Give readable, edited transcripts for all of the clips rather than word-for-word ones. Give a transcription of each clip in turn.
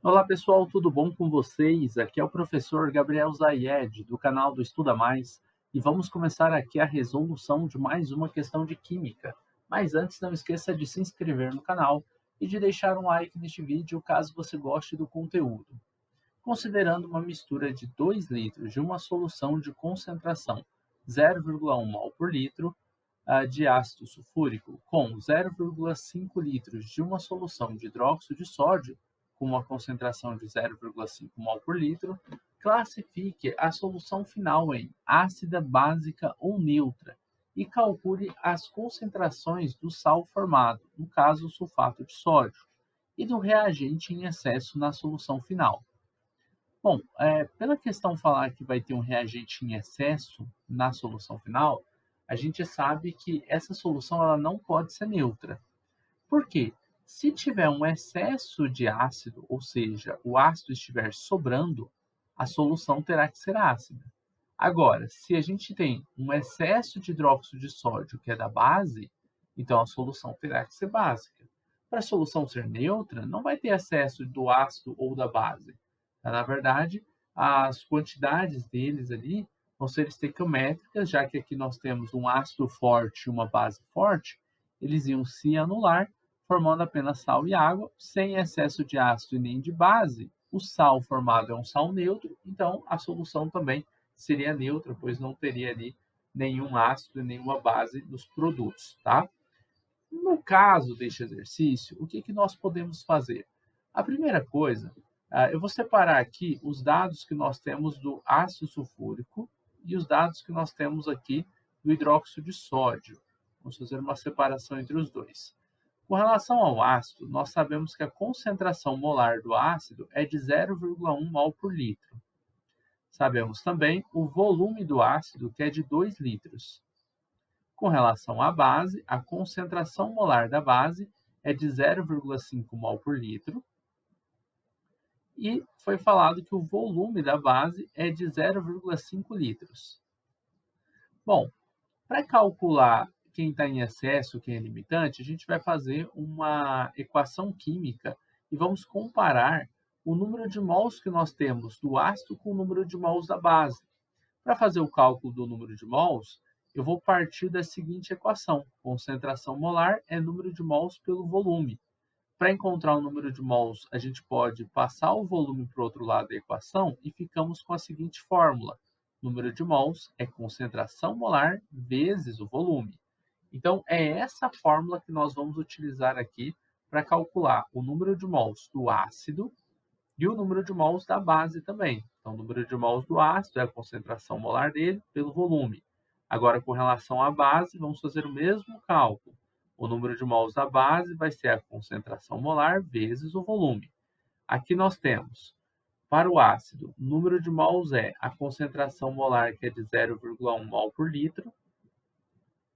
Olá pessoal, tudo bom com vocês? Aqui é o professor Gabriel Zayed, do canal do Estuda Mais, e vamos começar aqui a resolução de mais uma questão de química. Mas antes, não esqueça de se inscrever no canal e de deixar um like neste vídeo caso você goste do conteúdo. Considerando uma mistura de 2 litros de uma solução de concentração 0,1 mol por litro de ácido sulfúrico com 0,5 litros de uma solução de hidróxido de sódio, com uma concentração de 0,5 mol por litro, classifique a solução final em ácida, básica ou neutra e calcule as concentrações do sal formado, no caso o sulfato de sódio, e do reagente em excesso na solução final. Bom, pela questão falar que vai ter um reagente em excesso na solução final, a gente sabe que essa solução ela não pode ser neutra. Por quê? Se tiver um excesso de ácido, ou seja, o ácido estiver sobrando, a solução terá que ser ácida. Agora, se a gente tem um excesso de hidróxido de sódio, que é da base, então a solução terá que ser básica. Para a solução ser neutra, não vai ter excesso do ácido ou da base. Na verdade, as quantidades deles ali vão ser estequiométricas, já que aqui nós temos um ácido forte e uma base forte, eles iam se anular, formando apenas sal e água, sem excesso de ácido e nem de base. O sal formado é um sal neutro, então a solução também seria neutra, pois não teria ali nenhum ácido e nenhuma base nos produtos, tá? No caso deste exercício, o que nós podemos fazer? A primeira coisa, eu vou separar aqui os dados que nós temos do ácido sulfúrico e os dados que nós temos aqui do hidróxido de sódio. Vamos fazer uma separação entre os dois. Com relação ao ácido, nós sabemos que a concentração molar do ácido é de 0,1 mol por litro. Sabemos também o volume do ácido, que é de 2 litros. Com relação à base, a concentração molar da base é de 0,5 mol por litro. E foi falado que o volume da base é de 0,5 litros. Bom, para calcular quem está em excesso, quem é limitante, a gente vai fazer uma equação química e vamos comparar o número de mols que nós temos do ácido com o número de mols da base. Para fazer o cálculo do número de mols, eu vou partir da seguinte equação. Concentração molar é número de mols pelo volume. Para encontrar o número de mols, a gente pode passar o volume para o outro lado da equação e ficamos com a seguinte fórmula. Número de mols é concentração molar vezes o volume. Então, é essa fórmula que nós vamos utilizar aqui para calcular o número de mols do ácido e o número de mols da base também. Então, o número de mols do ácido é a concentração molar dele pelo volume. Agora, com relação à base, vamos fazer o mesmo cálculo. O número de mols da base vai ser a concentração molar vezes o volume. Aqui nós temos, para o ácido, o número de mols é a concentração molar, que é de 0,1 mol por litro,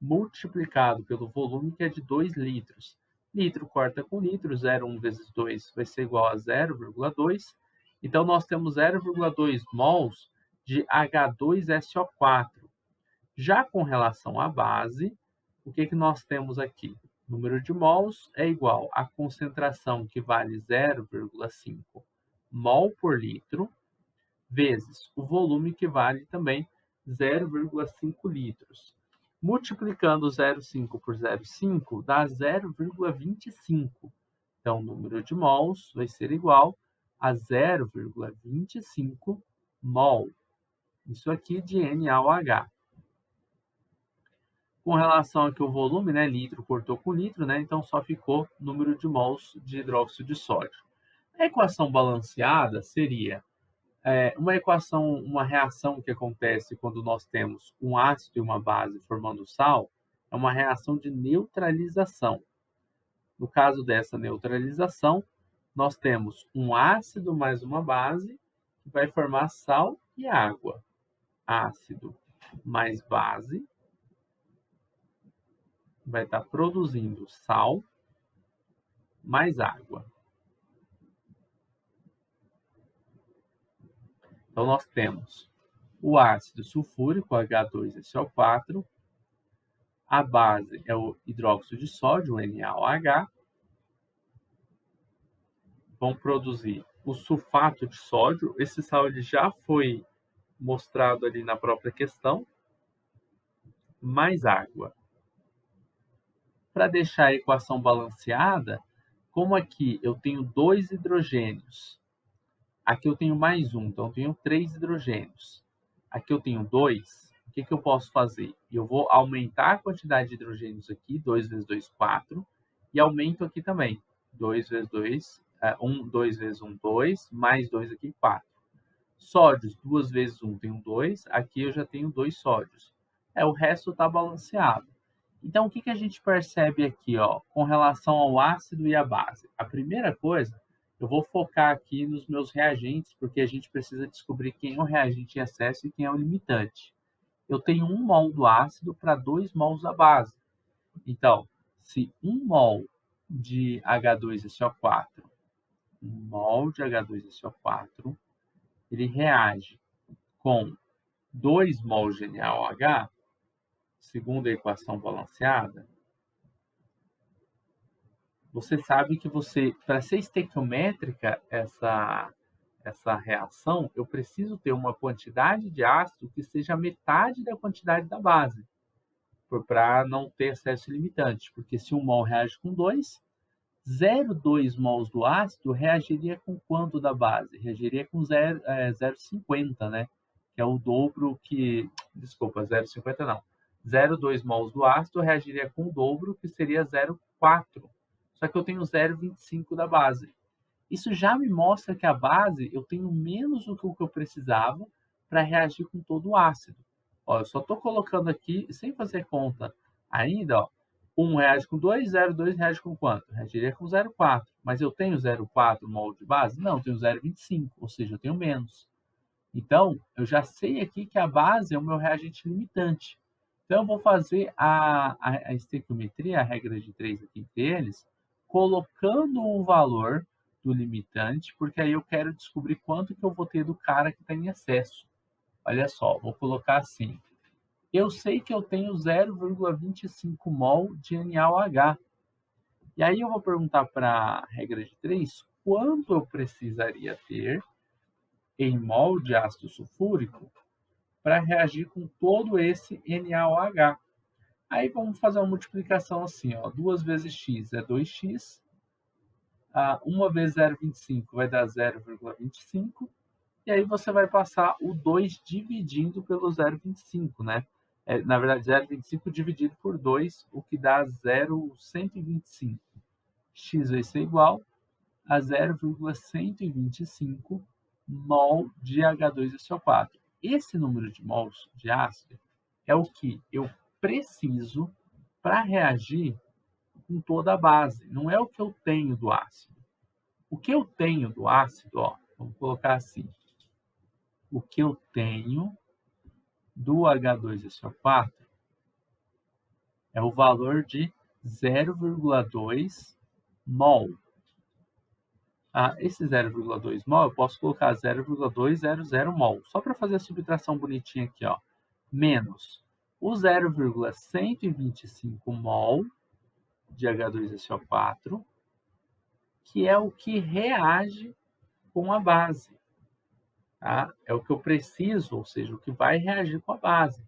multiplicado pelo volume, que é de 2 litros. Litro corta com litro, 0,1 vezes 2 vai ser igual a 0,2. Então, nós temos 0,2 mols de H2SO4. Já com relação à base, o que nós temos aqui? O número de mols é igual à concentração, que vale 0,5 mol por litro, vezes o volume, que vale também 0,5 litros. Multiplicando 0,5 por 0,5 dá 0,25. Então, o número de mols vai ser igual a 0,25 mol. Isso aqui de NaOH. Com relação aqui ao volume, né, litro cortou com litro, né, então só ficou número de mols de hidróxido de sódio. A equação balanceada seria uma reação que acontece quando nós temos um ácido e uma base formando sal, é uma reação de neutralização. No caso dessa neutralização, nós temos um ácido mais uma base, que vai formar sal e água. Ácido mais base vai estar produzindo sal mais água. Então, nós temos o ácido sulfúrico, H2SO4, a base é o hidróxido de sódio, NaOH, vão produzir o sulfato de sódio. Esse sal ele já foi mostrado ali na própria questão, mais água. Para deixar a equação balanceada, como aqui eu tenho 2 hidrogênios, aqui eu tenho mais um, então eu tenho 3 hidrogênios. Aqui eu tenho 2, o que eu posso fazer? Eu vou aumentar a quantidade de hidrogênios aqui, 2 vezes 2, 4, e aumento aqui também, 2 vezes 2, 2 vezes 1, 2, mais 2 aqui, 4. Sódios, 2 vezes 1 tenho 2, aqui eu já tenho 2 sódios. O resto está balanceado. Então, o que a gente percebe aqui, ó, com relação ao ácido e à base? A primeira coisa, eu vou focar aqui nos meus reagentes, porque a gente precisa descobrir quem é o reagente em excesso e quem é o limitante. Eu tenho 1 mol do ácido para 2 mols da base. Então, se 1 mol de H2SO4, 1 mol de H2SO4, ele reage com 2 mols de NaOH, segundo a equação balanceada, você sabe que para ser estequiométrica essa reação, eu preciso ter uma quantidade de ácido que seja metade da quantidade da base, para não ter excesso limitante, porque se 1 mol reage com 2, 0,2 mols do ácido reagiria com quanto da base? Reagiria com 0,50, né? Que é o dobro que... Desculpa, 0,50 não. 0,2 mols do ácido reagiria com o dobro, que seria 0,4. Só que eu tenho 0,25 da base. Isso já me mostra que a base eu tenho menos do que o que eu precisava para reagir com todo o ácido. Ó, eu só estou colocando aqui, sem fazer conta ainda, ó, 1 reage com 2, 0,2 reage com quanto? Reagiria com 0,4. Mas eu tenho 0,4 mol de base? Não, eu tenho 0,25, ou seja, eu tenho menos. Então, eu já sei aqui que a base é o meu reagente limitante. Então, eu vou fazer a estequiometria, a regra de 3 aqui entre eles, colocando o valor do limitante, porque aí eu quero descobrir quanto que eu vou ter do cara que está em excesso. Olha só, vou colocar assim. Eu sei que eu tenho 0,25 mol de NaOH. E aí eu vou perguntar para a regra de 3, quanto eu precisaria ter em mol de ácido sulfúrico para reagir com todo esse NaOH. Aí vamos fazer uma multiplicação assim, ó, 2 vezes x é 2x, 1 vezes 0,25 vai dar 0,25, e aí você vai passar o 2 dividindo pelo 0,25, né? Na verdade, 0,25 dividido por 2, o que dá 0,125. X vai ser igual a 0,125 mol de H2SO4. Esse número de mols de ácido é o que eu preciso para reagir com toda a base. Não é o que eu tenho do ácido. O que eu tenho do ácido, ó, vamos colocar assim. O que eu tenho do H2SO4 é o valor de 0,2 mol. Esse 0,2 mol eu posso colocar 0,200 mol, só para fazer a subtração bonitinha aqui, ó, menos o 0,125 mol de H2SO4, que é o que reage com a base. Tá? É o que eu preciso, ou seja, o que vai reagir com a base.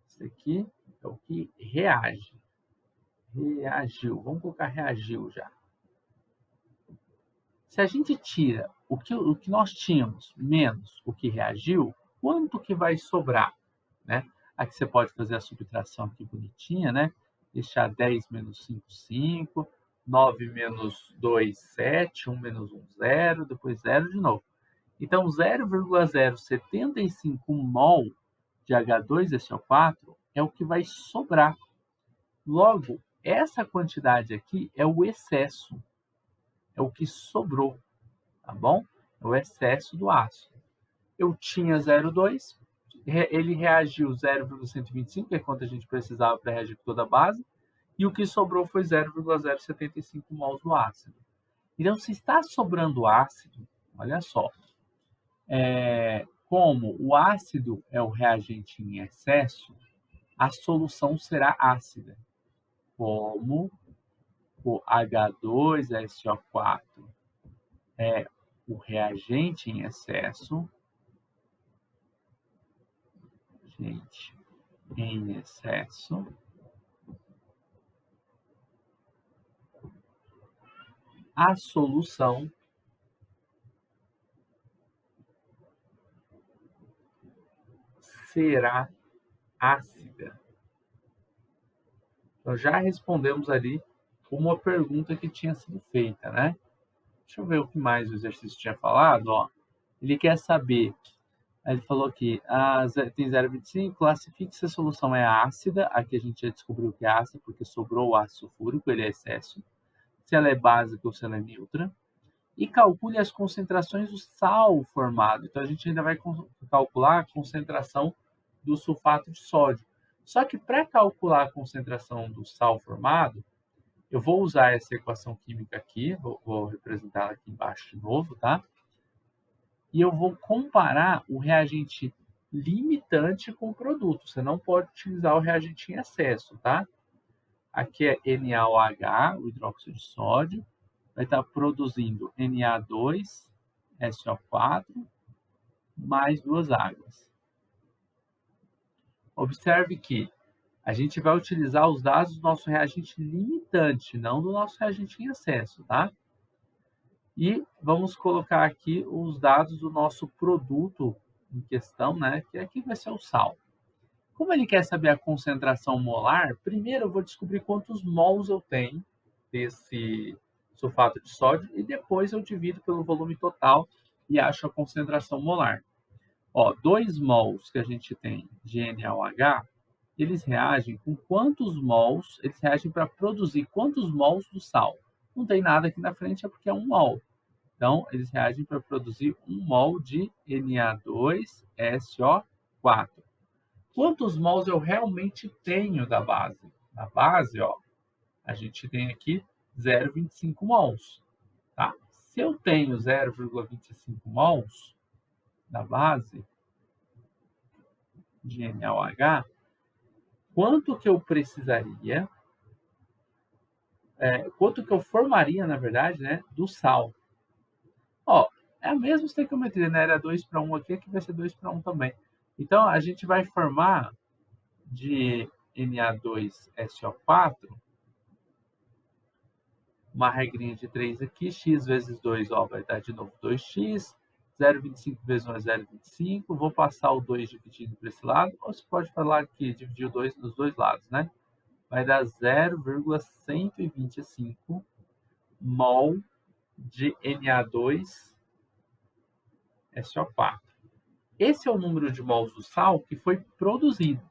Isso aqui é o que reage. Reagiu. Vamos colocar reagiu já. Se a gente tira o que nós tínhamos menos o que reagiu, quanto que vai sobrar? Né? Aqui você pode fazer a subtração aqui bonitinha, né? Deixar 10 menos 5, 5. 9 menos 2, 7. 1 menos 1, 0. Depois 0 de novo. Então, 0,075 mol de H2SO4 é o que vai sobrar. Logo, essa quantidade aqui é o excesso. É o que sobrou, tá bom? É o excesso do ácido. Eu tinha 0,2, ele reagiu 0,125, que é quanto a gente precisava para reagir com toda a base, e o que sobrou foi 0,075 mols do ácido. Então, se está sobrando ácido, olha só, como o ácido é o reagente em excesso, a solução será ácida, como o H2SO4 é o reagente em excesso, a solução será ácida. Então, já respondemos ali uma pergunta que tinha sido feita, né? Deixa eu ver o que mais o exercício tinha falado. Ó. Ele quer saber, ele falou aqui, tem 0,25, classifique se a solução é ácida, aqui a gente já descobriu que é ácida, porque sobrou o ácido sulfúrico, ele é excesso, se ela é básica ou se ela é neutra, e calcule as concentrações do sal formado. Então, a gente ainda vai calcular a concentração do sulfato de sódio. Só que para calcular a concentração do sal formado, eu vou usar essa equação química aqui, vou representá-la aqui embaixo de novo, tá? E eu vou comparar o reagente limitante com o produto. Você não pode utilizar o reagente em excesso, tá? Aqui é NaOH, o hidróxido de sódio, vai estar produzindo Na2SO4 mais duas águas. Observe que a gente vai utilizar os dados do nosso reagente limitante, não do nosso reagente em excesso, tá? E vamos colocar aqui os dados do nosso produto em questão, né? Que aqui vai ser o sal. Como ele quer saber a concentração molar, primeiro eu vou descobrir quantos mols eu tenho desse sulfato de sódio e depois eu divido pelo volume total e acho a concentração molar. Ó, 2 mols que a gente tem de NaOH, eles reagem com quantos mols, eles reagem para produzir quantos mols do sal. Não tem nada aqui na frente, é porque é 1 mol. Então, eles reagem para produzir 1 mol de Na2SO4. Quantos mols eu realmente tenho da base? Na base, ó, a gente tem aqui 0,25 mols. Tá? Se eu tenho 0,25 mols da base de NaOH, quanto que eu precisaria, quanto que eu formaria, na verdade, né, do sal? Ó, é a mesma estequiometria, né? Era 2 para 1 aqui vai ser 2 para 1 também. Então, a gente vai formar de Na2SO4 uma regrinha de 3 aqui, x vezes 2, ó, vai dar de novo 2x, 0,25 vezes 1 é 0,25, vou passar o 2 dividindo para esse lado, ou você pode falar que dividir o 2 nos dois lados, né? Vai dar 0,125 mol de Na2SO4. Esse é o número de mols do sal que foi produzido,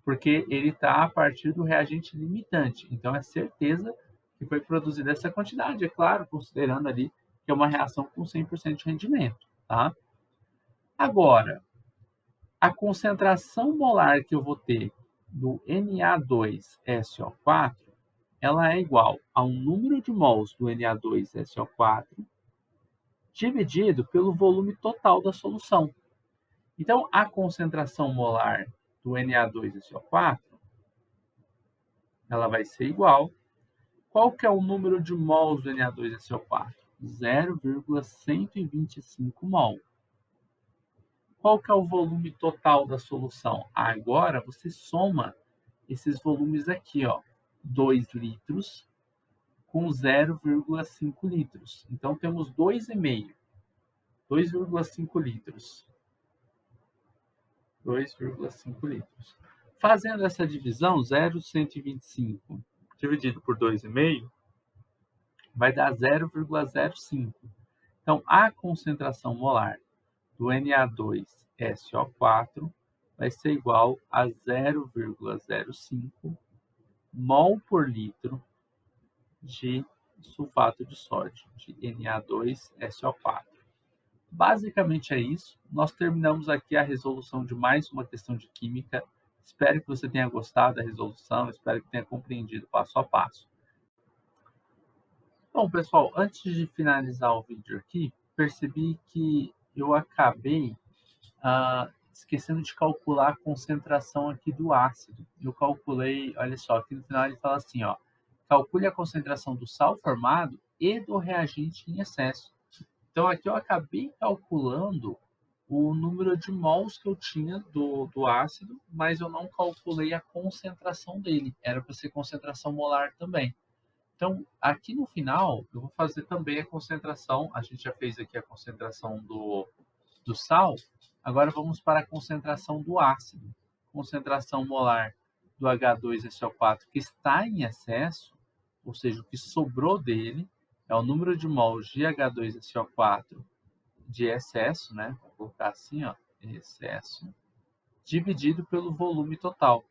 porque ele está a partir do reagente limitante. Então, é certeza que foi produzida essa quantidade, é claro, considerando ali que é uma reação com 100% de rendimento. Tá? Agora, a concentração molar que eu vou ter do Na2SO4, ela é igual a um número de mols do Na2SO4 dividido pelo volume total da solução. Então, a concentração molar do Na2SO4, ela vai ser igual. Qual que é o número de mols do Na2SO4? 0,125 mol. Qual que é o volume total da solução? Agora, você soma esses volumes aqui, ó. 2 litros com 0,5 litros. Então, temos 2,5. 2,5 litros. 2,5 litros. Fazendo essa divisão, 0,125 dividido por 2,5 vai dar 0,05. Então, a concentração molar do Na2SO4 vai ser igual a 0,05 mol por litro de sulfato de sódio, de Na2SO4. Basicamente é isso. Nós terminamos aqui a resolução de mais uma questão de química. Espero que você tenha gostado da resolução, espero que tenha compreendido passo a passo. Bom, pessoal, antes de finalizar o vídeo aqui, percebi que eu acabei esquecendo de calcular a concentração aqui do ácido. Eu calculei, olha só, aqui no final ele fala assim, ó, calcule a concentração do sal formado e do reagente em excesso. Então, aqui eu acabei calculando o número de mols que eu tinha do ácido, mas eu não calculei a concentração dele. Era para ser concentração molar também. Então, aqui no final, eu vou fazer também a concentração. A gente já fez aqui a concentração do sal. Agora vamos para a concentração do ácido. Concentração molar do H2SO4 que está em excesso, ou seja, o que sobrou dele, é o número de mols de H2SO4 de excesso, né? Vou colocar assim, ó, excesso, dividido pelo volume total.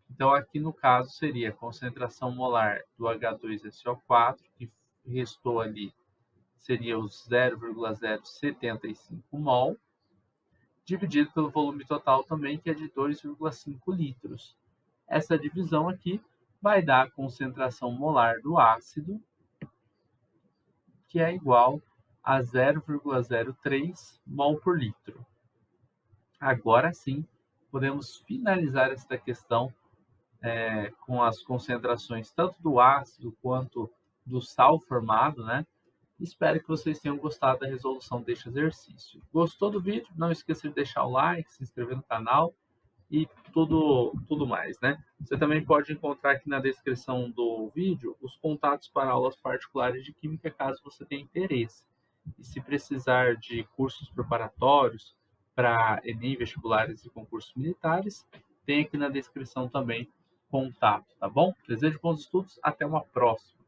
Então, aqui no caso seria a concentração molar do H2SO4, que restou ali, seria os 0,075 mol, dividido pelo volume total também, que é de 2,5 litros. Essa divisão aqui vai dar a concentração molar do ácido, que é igual a 0,03 mol por litro. Agora sim, podemos finalizar esta questão com as concentrações tanto do ácido quanto do sal formado, né? Espero que vocês tenham gostado da resolução deste exercício. Gostou do vídeo? Não esqueça de deixar o like, se inscrever no canal e tudo mais, né? Você também pode encontrar aqui na descrição do vídeo os contatos para aulas particulares de Química, caso você tenha interesse. E se precisar de cursos preparatórios para Enem, vestibulares e concursos militares, tem aqui na descrição também contato, tá bom? Desejo bons estudos, até uma próxima.